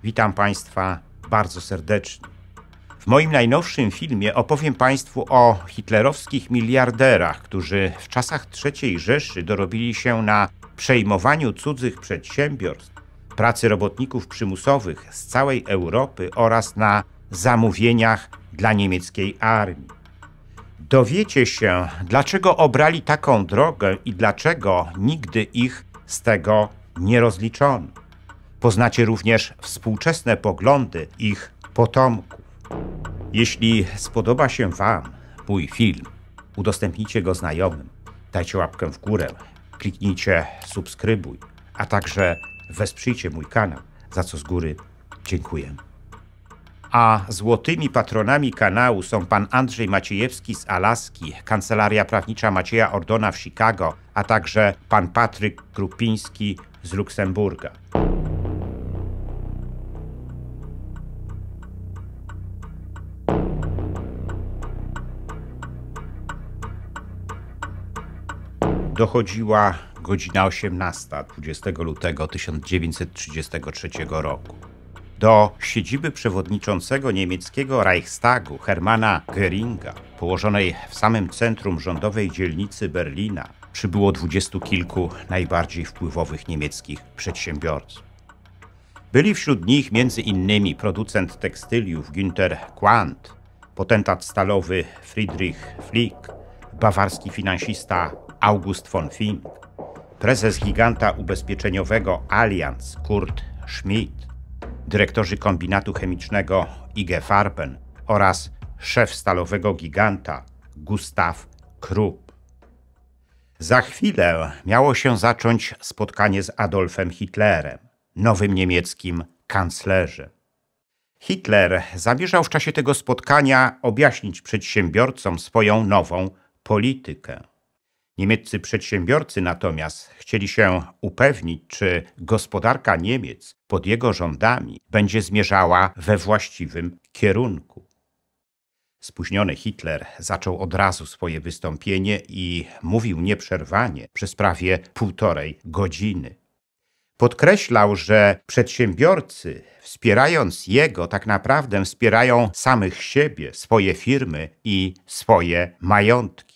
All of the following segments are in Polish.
Witam Państwa bardzo serdecznie. W moim najnowszym filmie opowiem Państwu o hitlerowskich miliarderach, którzy w czasach III Rzeszy dorobili się na przejmowaniu cudzych przedsiębiorstw, pracy robotników przymusowych z całej Europy oraz na zamówieniach dla niemieckiej armii. Dowiecie się, dlaczego obrali taką drogę i dlaczego nigdy ich z tego nie rozliczono. Poznacie również współczesne poglądy ich potomków. Jeśli spodoba się Wam mój film, udostępnijcie go znajomym, dajcie łapkę w górę, kliknijcie subskrybuj, a także wesprzyjcie mój kanał, za co z góry dziękuję. A złotymi patronami kanału są pan Andrzej Maciejewski z Alaski, Kancelaria Prawnicza Macieja Ordona w Chicago, a także pan Patryk Krupiński z Luksemburga. Dochodziła godzina 18, 20 lutego 1933 roku. Do siedziby przewodniczącego niemieckiego Reichstagu Hermana Göringa, położonej w samym centrum rządowej dzielnicy Berlina, przybyło 20 kilku najbardziej wpływowych niemieckich przedsiębiorców. Byli wśród nich między innymi producent tekstyliów Günter Quandt, potentat stalowy Friedrich Flick, bawarski finansista August von Fink, prezes giganta ubezpieczeniowego Allianz Kurt Schmidt, dyrektorzy kombinatu chemicznego IG Farben oraz szef stalowego giganta Gustav Krupp. Za chwilę miało się zacząć spotkanie z Adolfem Hitlerem, nowym niemieckim kanclerzem. Hitler zamierzał w czasie tego spotkania objaśnić przedsiębiorcom swoją nową politykę. Niemieccy przedsiębiorcy natomiast chcieli się upewnić, czy gospodarka Niemiec pod jego rządami będzie zmierzała we właściwym kierunku. Spóźniony Hitler zaczął od razu swoje wystąpienie i mówił nieprzerwanie przez prawie 1,5 godziny. Podkreślał, że przedsiębiorcy, wspierając jego, tak naprawdę wspierają samych siebie, swoje firmy i swoje majątki.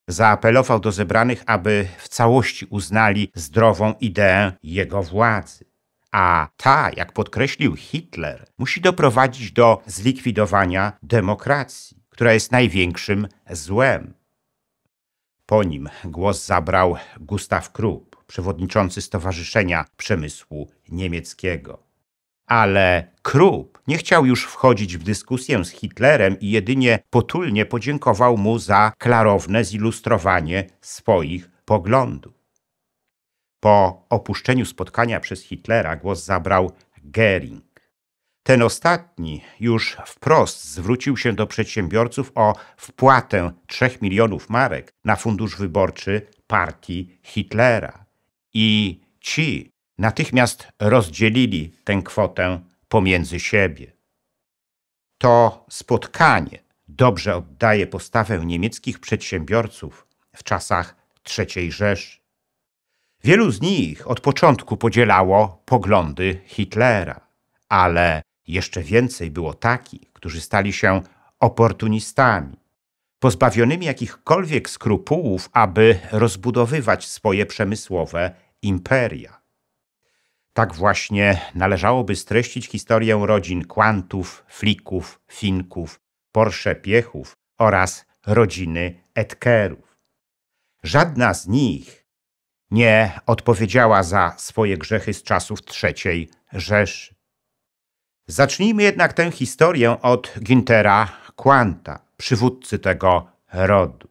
Zaapelował do zebranych, aby w całości uznali zdrową ideę jego władzy. A ta, jak podkreślił Hitler, musi doprowadzić do zlikwidowania demokracji, która jest największym złem. Po nim głos zabrał Gustav Krupp, przewodniczący Stowarzyszenia Przemysłu Niemieckiego. Ale Krupp nie chciał już wchodzić w dyskusję z Hitlerem i jedynie potulnie podziękował mu za klarowne zilustrowanie swoich poglądów. Po opuszczeniu spotkania przez Hitlera głos zabrał Göring. Ten ostatni już wprost zwrócił się do przedsiębiorców o wpłatę 3 milionów marek na fundusz wyborczy partii Hitlera. I ci natychmiast rozdzielili tę kwotę pomiędzy siebie. To spotkanie dobrze oddaje postawę niemieckich przedsiębiorców w czasach III Rzeszy. Wielu z nich od początku podzielało poglądy Hitlera, ale jeszcze więcej było takich, którzy stali się oportunistami, pozbawionymi jakichkolwiek skrupułów, aby rozbudowywać swoje przemysłowe imperia. Tak właśnie należałoby streścić historię rodzin Quandtów, Flicków, Finków, Porsche-Piechów oraz rodziny Edkerów. Żadna z nich nie odpowiedziała za swoje grzechy z czasów III Rzeszy. Zacznijmy jednak tę historię od Güntera Quandta, przywódcy tego rodu.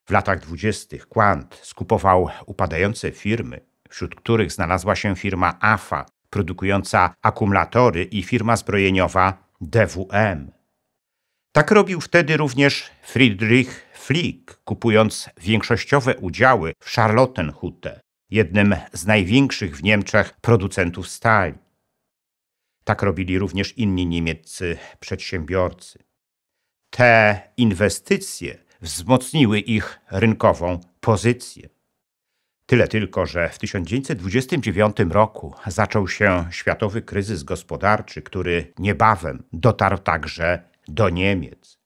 W latach 20. Quandt skupował upadające firmy, wśród których znalazła się firma AFA, produkująca akumulatory, i firma zbrojeniowa DWM. Tak robił wtedy również Friedrich Flick, kupując większościowe udziały w Charlottenhütte, jednym z największych w Niemczech producentów stali. Tak robili również inni niemieccy przedsiębiorcy. Te inwestycje wzmocniły ich rynkową pozycję. Tyle tylko, że w 1929 roku zaczął się światowy kryzys gospodarczy, który niebawem dotarł także do Niemiec.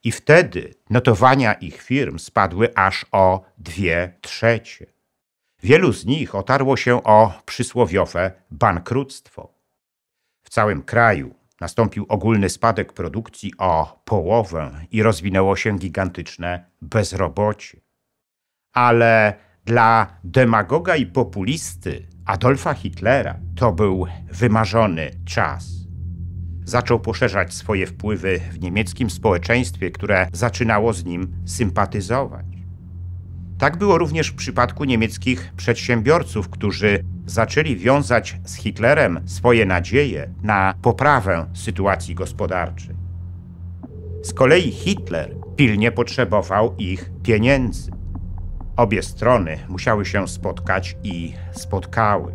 I wtedy notowania ich firm spadły aż o 2/3. Wielu z nich otarło się o przysłowiowe bankructwo. W całym kraju nastąpił ogólny spadek produkcji o połowę i rozwinęło się gigantyczne bezrobocie. Ale dla demagoga i populisty Adolfa Hitlera to był wymarzony czas. Zaczął poszerzać swoje wpływy w niemieckim społeczeństwie, które zaczynało z nim sympatyzować. Tak było również w przypadku niemieckich przedsiębiorców, którzy zaczęli wiązać z Hitlerem swoje nadzieje na poprawę sytuacji gospodarczej. Z kolei Hitler pilnie potrzebował ich pieniędzy. Obie strony musiały się spotkać i spotkały.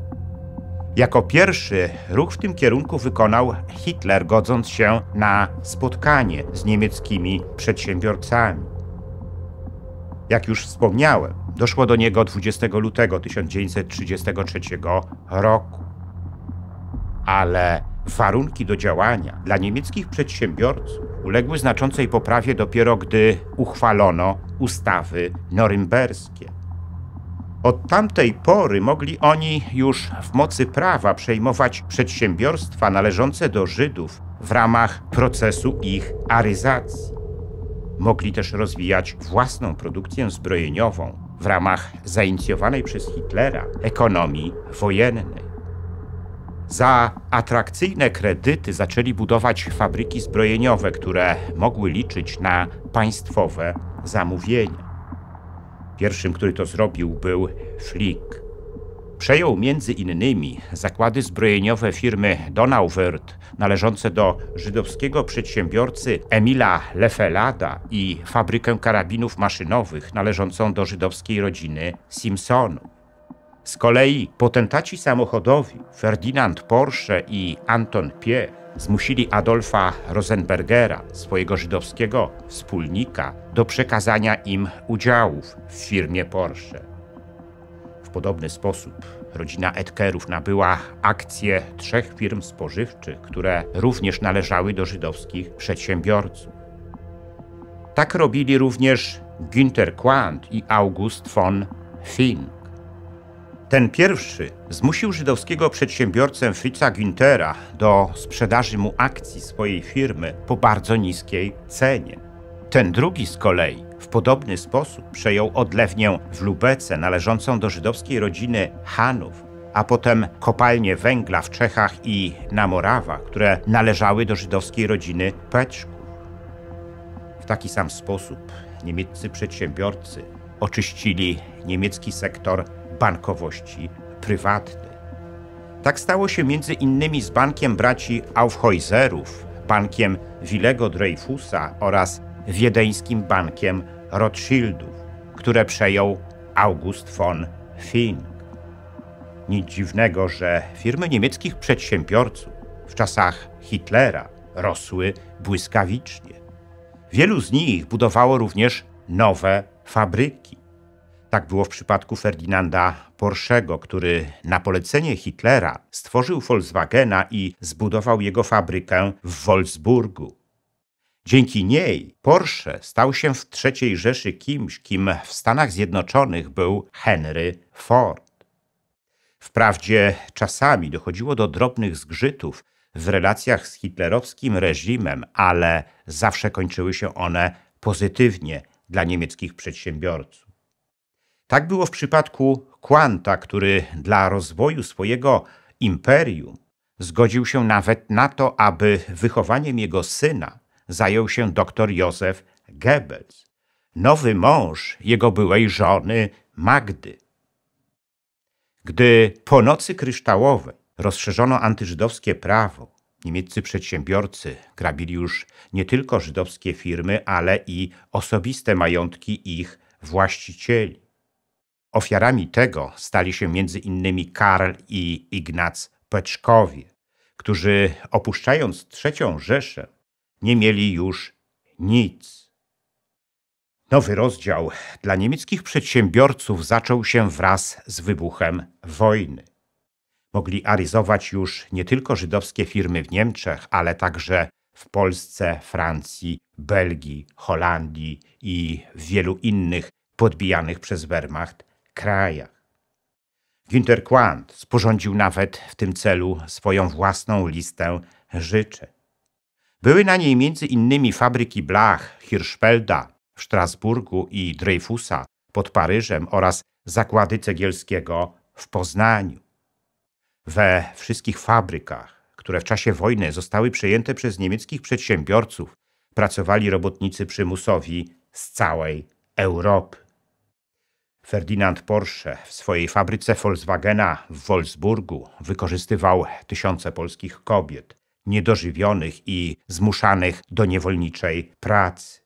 Jako pierwszy ruch w tym kierunku wykonał Hitler, godząc się na spotkanie z niemieckimi przedsiębiorcami. Jak już wspomniałem, doszło do niego 20 lutego 1933 roku. Ale warunki do działania dla niemieckich przedsiębiorców uległy znaczącej poprawie dopiero gdy uchwalono ustawy norymberskie. Od tamtej pory mogli oni już w mocy prawa przejmować przedsiębiorstwa należące do Żydów w ramach procesu ich aryzacji. Mogli też rozwijać własną produkcję zbrojeniową w ramach zainicjowanej przez Hitlera ekonomii wojennej. Za atrakcyjne kredyty zaczęli budować fabryki zbrojeniowe, które mogły liczyć na państwowe zamówienia. Pierwszym, który to zrobił, był Flick. Przejął między innymi zakłady zbrojeniowe firmy Donauwörth należące do żydowskiego przedsiębiorcy Emila Lefelada i fabrykę karabinów maszynowych należącą do żydowskiej rodziny Simpsonów. Z kolei potentaci samochodowi Ferdinand Porsche i Anton Piech zmusili Adolfa Rosenbergera, swojego żydowskiego wspólnika, do przekazania im udziałów w firmie Porsche. W podobny sposób rodzina Edkerów nabyła akcje 3 firm spożywczych, które również należały do żydowskich przedsiębiorców. Tak robili również Günter Quandt i August von Fink. Ten pierwszy zmusił żydowskiego przedsiębiorcę Fritza Günthera do sprzedaży mu akcji swojej firmy po bardzo niskiej cenie. Ten drugi z kolei w podobny sposób przejął odlewnię w Lubece należącą do żydowskiej rodziny Hanów, a potem kopalnie węgla w Czechach i na Morawach, które należały do żydowskiej rodziny Peczków. W taki sam sposób niemieccy przedsiębiorcy oczyścili niemiecki sektor bankowości prywatnej. Tak stało się między innymi z bankiem braci Aufhäuserów, bankiem Willego Dreyfusa oraz wiedeńskim bankiem Rothschildów, które przejął August von Fink. Nic dziwnego, że firmy niemieckich przedsiębiorców w czasach Hitlera rosły błyskawicznie. Wielu z nich budowało również nowe fabryki. Tak było w przypadku Ferdynanda Porschego, który na polecenie Hitlera stworzył Volkswagena i zbudował jego fabrykę w Wolfsburgu. Dzięki niej Porsche stał się w III Rzeszy kimś, kim w Stanach Zjednoczonych był Henry Ford. Wprawdzie czasami dochodziło do drobnych zgrzytów w relacjach z hitlerowskim reżimem, ale zawsze kończyły się one pozytywnie dla niemieckich przedsiębiorców. Tak było w przypadku Quandta, który dla rozwoju swojego imperium zgodził się nawet na to, aby wychowaniem jego syna zajął się dr Józef Goebbels, nowy mąż jego byłej żony Magdy. Gdy po Nocy Kryształowej rozszerzono antyżydowskie prawo, niemieccy przedsiębiorcy grabili już nie tylko żydowskie firmy, ale i osobiste majątki ich właścicieli. Ofiarami tego stali się między innymi Karl i Ignac Peczkowie, którzy opuszczając III Rzeszę nie mieli już nic. Nowy rozdział dla niemieckich przedsiębiorców zaczął się wraz z wybuchem wojny. Mogli aryzować już nie tylko żydowskie firmy w Niemczech, ale także w Polsce, Francji, Belgii, Holandii i w wielu innych podbijanych przez Wehrmacht krajach. Günter Quandt sporządził nawet w tym celu swoją własną listę życzeń. Były na niej m.in. fabryki blach Hirschfelda w Strasburgu i Dreyfusa pod Paryżem oraz zakłady Cegielskiego w Poznaniu. We wszystkich fabrykach, które w czasie wojny zostały przejęte przez niemieckich przedsiębiorców, pracowali robotnicy przymusowi z całej Europy. Ferdynand Porsche w swojej fabryce Volkswagena w Wolfsburgu wykorzystywał tysiące polskich kobiet, niedożywionych i zmuszanych do niewolniczej pracy.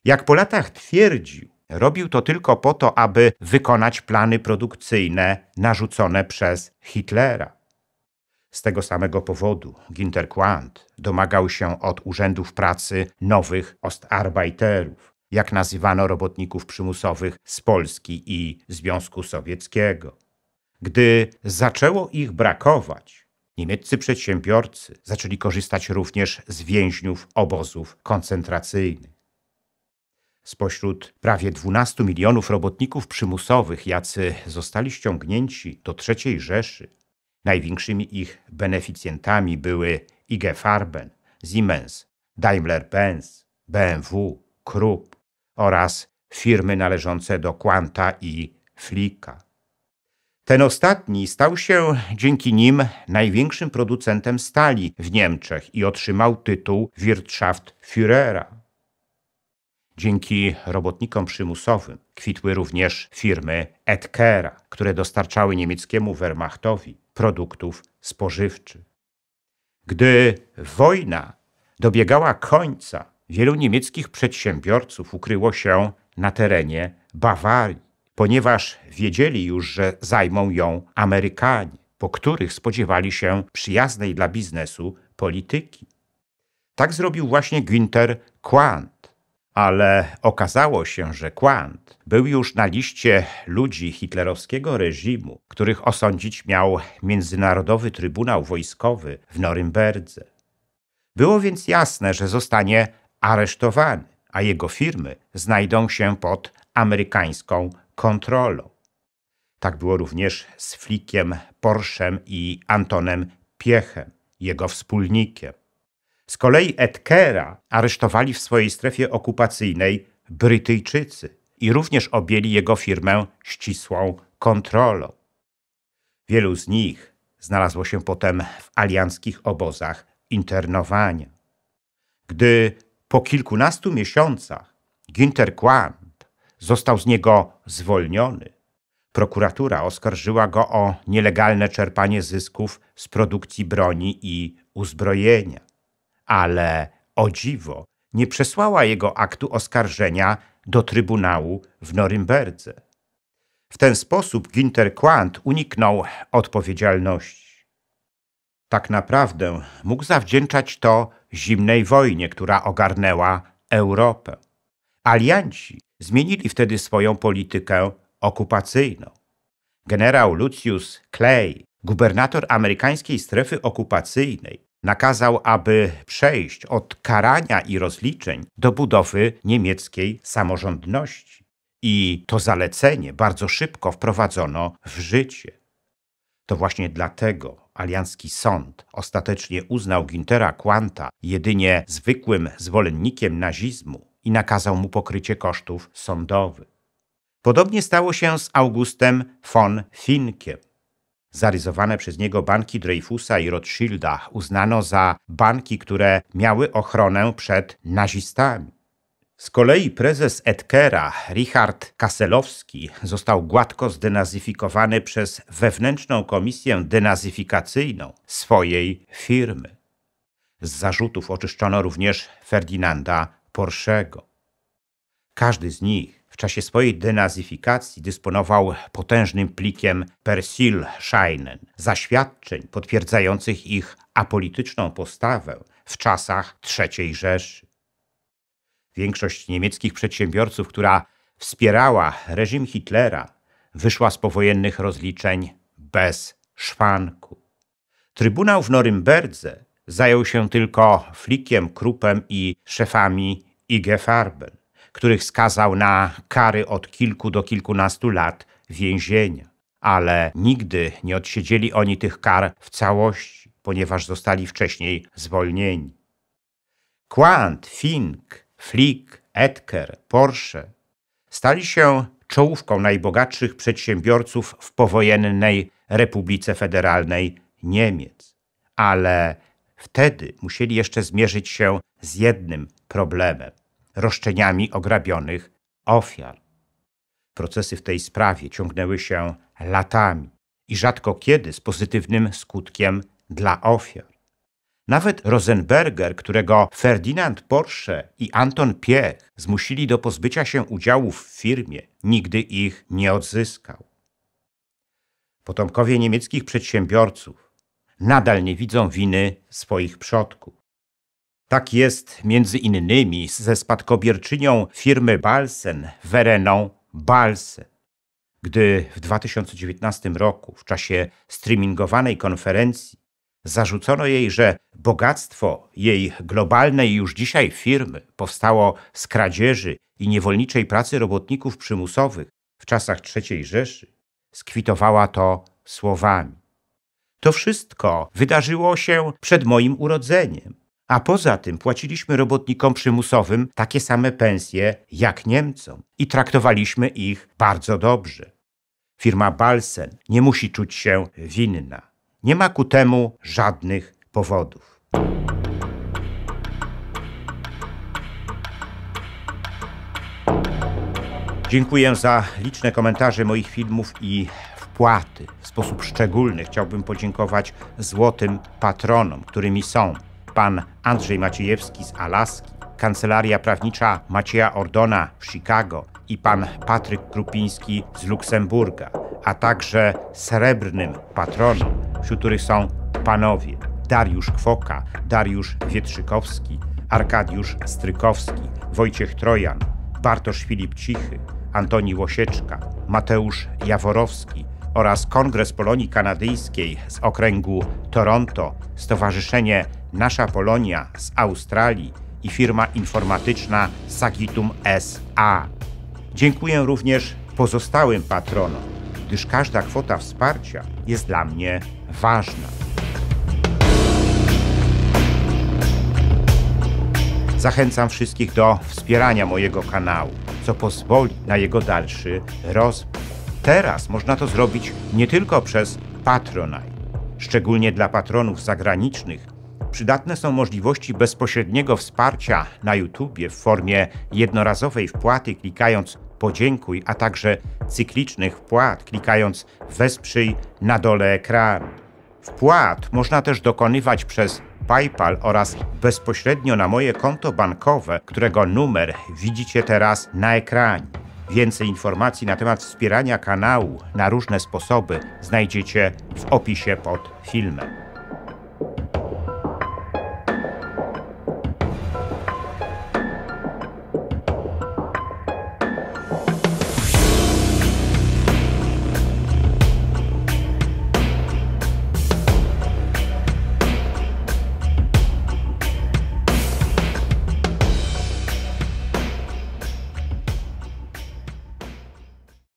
Jak po latach twierdził, robił to tylko po to, aby wykonać plany produkcyjne narzucone przez Hitlera. Z tego samego powodu Günter Quandt domagał się od urzędów pracy nowych Ostarbeiterów, jak nazywano robotników przymusowych z Polski i Związku Sowieckiego. Gdy zaczęło ich brakować, niemieccy przedsiębiorcy zaczęli korzystać również z więźniów obozów koncentracyjnych. Spośród prawie 12 milionów robotników przymusowych, jacy zostali ściągnięci do III Rzeszy, największymi ich beneficjentami były IG Farben, Siemens, Daimler-Benz, BMW, Krupp oraz firmy należące do Quandta i Flicka. Ten ostatni stał się dzięki nim największym producentem stali w Niemczech i otrzymał tytuł Wirtschaftsführera. Dzięki robotnikom przymusowym kwitły również firmy Edkera, które dostarczały niemieckiemu Wehrmachtowi produktów spożywczych. Gdy wojna dobiegała końca, wielu niemieckich przedsiębiorców ukryło się na terenie Bawarii, ponieważ wiedzieli już, że zajmą ją Amerykanie, po których spodziewali się przyjaznej dla biznesu polityki. Tak zrobił właśnie Günter Quandt. Ale okazało się, że Quandt był już na liście ludzi hitlerowskiego reżimu, których osądzić miał Międzynarodowy Trybunał Wojskowy w Norymberdze. Było więc jasne, że zostanie aresztowany, a jego firmy znajdą się pod amerykańską kontrolą. Tak było również z Flickiem, Porschem i Antonem Piechem, jego wspólnikiem. Z kolei Edkera aresztowali w swojej strefie okupacyjnej Brytyjczycy i również objęli jego firmę ścisłą kontrolą. Wielu z nich znalazło się potem w alianckich obozach internowania. Gdy po kilkunastu miesiącach Günter Quandt został z niego zwolniony, prokuratura oskarżyła go o nielegalne czerpanie zysków z produkcji broni i uzbrojenia. Ale o dziwo nie przesłała jego aktu oskarżenia do Trybunału w Norymberdze. W ten sposób Günter Quandt uniknął odpowiedzialności. Tak naprawdę mógł zawdzięczać to zimnej wojnie, która ogarnęła Europę. Alianci zmienili wtedy swoją politykę okupacyjną. Generał Lucius Clay, gubernator amerykańskiej strefy okupacyjnej, nakazał, aby przejść od karania i rozliczeń do budowy niemieckiej samorządności. I to zalecenie bardzo szybko wprowadzono w życie. To właśnie dlatego aliancki sąd ostatecznie uznał Güntera Quandta jedynie zwykłym zwolennikiem nazizmu i nakazał mu pokrycie kosztów sądowych. Podobnie stało się z Augustem von Finkiem. Zaryzowane przez niego banki Dreyfusa i Rothschilda uznano za banki, które miały ochronę przed nazistami. Z kolei prezes Edkera, Richard Kasselowski, został gładko zdenazyfikowany przez wewnętrzną komisję denazyfikacyjną swojej firmy. Z zarzutów oczyszczono również Ferdynanda Porschego. Każdy z nich w czasie swojej denazyfikacji dysponował potężnym plikiem Persilscheinen, zaświadczeń potwierdzających ich apolityczną postawę w czasach III Rzeszy. Większość niemieckich przedsiębiorców, która wspierała reżim Hitlera, wyszła z powojennych rozliczeń bez szwanku. Trybunał w Norymberdze zajął się tylko Flickiem, Kruppem i szefami IG Farben, których skazał na kary od kilku do kilkunastu lat więzienia. Ale nigdy nie odsiedzieli oni tych kar w całości, ponieważ zostali wcześniej zwolnieni. Quandt, Fink, Flick, Oetker, Porsche stali się czołówką najbogatszych przedsiębiorców w powojennej Republice Federalnej Niemiec. Ale wtedy musieli jeszcze zmierzyć się z jednym problemem – roszczeniami ograbionych ofiar. Procesy w tej sprawie ciągnęły się latami i rzadko kiedy z pozytywnym skutkiem dla ofiar. Nawet Rosenberger, którego Ferdinand Porsche i Anton Piech zmusili do pozbycia się udziałów w firmie, nigdy ich nie odzyskał. Potomkowie niemieckich przedsiębiorców nadal nie widzą winy swoich przodków. Tak jest między innymi ze spadkobierczynią firmy Balsen, Vereną Balsen. Gdy w 2019 roku w czasie streamingowanej konferencji zarzucono jej, że bogactwo jej globalnej już dzisiaj firmy powstało z kradzieży i niewolniczej pracy robotników przymusowych w czasach III Rzeszy, skwitowała to słowami: to wszystko wydarzyło się przed moim urodzeniem, a poza tym płaciliśmy robotnikom przymusowym takie same pensje jak Niemcom i traktowaliśmy ich bardzo dobrze. Firma Balsen nie musi czuć się winna. Nie ma ku temu żadnych powodów. Dziękuję za liczne komentarze moich filmów i wpłaty. W sposób szczególny chciałbym podziękować złotym patronom, którymi są pan Andrzej Maciejewski z Alaski, Kancelaria Prawnicza Macieja Ordona w Chicago i pan Patryk Krupiński z Luksemburga, a także srebrnym patronom, wśród których są panowie Dariusz Kwoka, Dariusz Wietrzykowski, Arkadiusz Strykowski, Wojciech Trojan, Bartosz Filip Cichy, Antoni Łosieczka, Mateusz Jaworowski oraz Kongres Polonii Kanadyjskiej z okręgu Toronto, Stowarzyszenie Nasza Polonia z Australii i firma informatyczna Sagitum S.A. Dziękuję również pozostałym patronom, gdyż każda kwota wsparcia jest dla mnie ważna. Zachęcam wszystkich do wspierania mojego kanału, co pozwoli na jego dalszy rozwój. Teraz można to zrobić nie tylko przez Patronite. Szczególnie dla patronów zagranicznych przydatne są możliwości bezpośredniego wsparcia na YouTubie w formie jednorazowej wpłaty klikając podziękuj, a także cyklicznych wpłat klikając wesprzyj na dole ekranu. Wpłat można też dokonywać przez PayPal oraz bezpośrednio na moje konto bankowe, którego numer widzicie teraz na ekranie. Więcej informacji na temat wspierania kanału na różne sposoby znajdziecie w opisie pod filmem.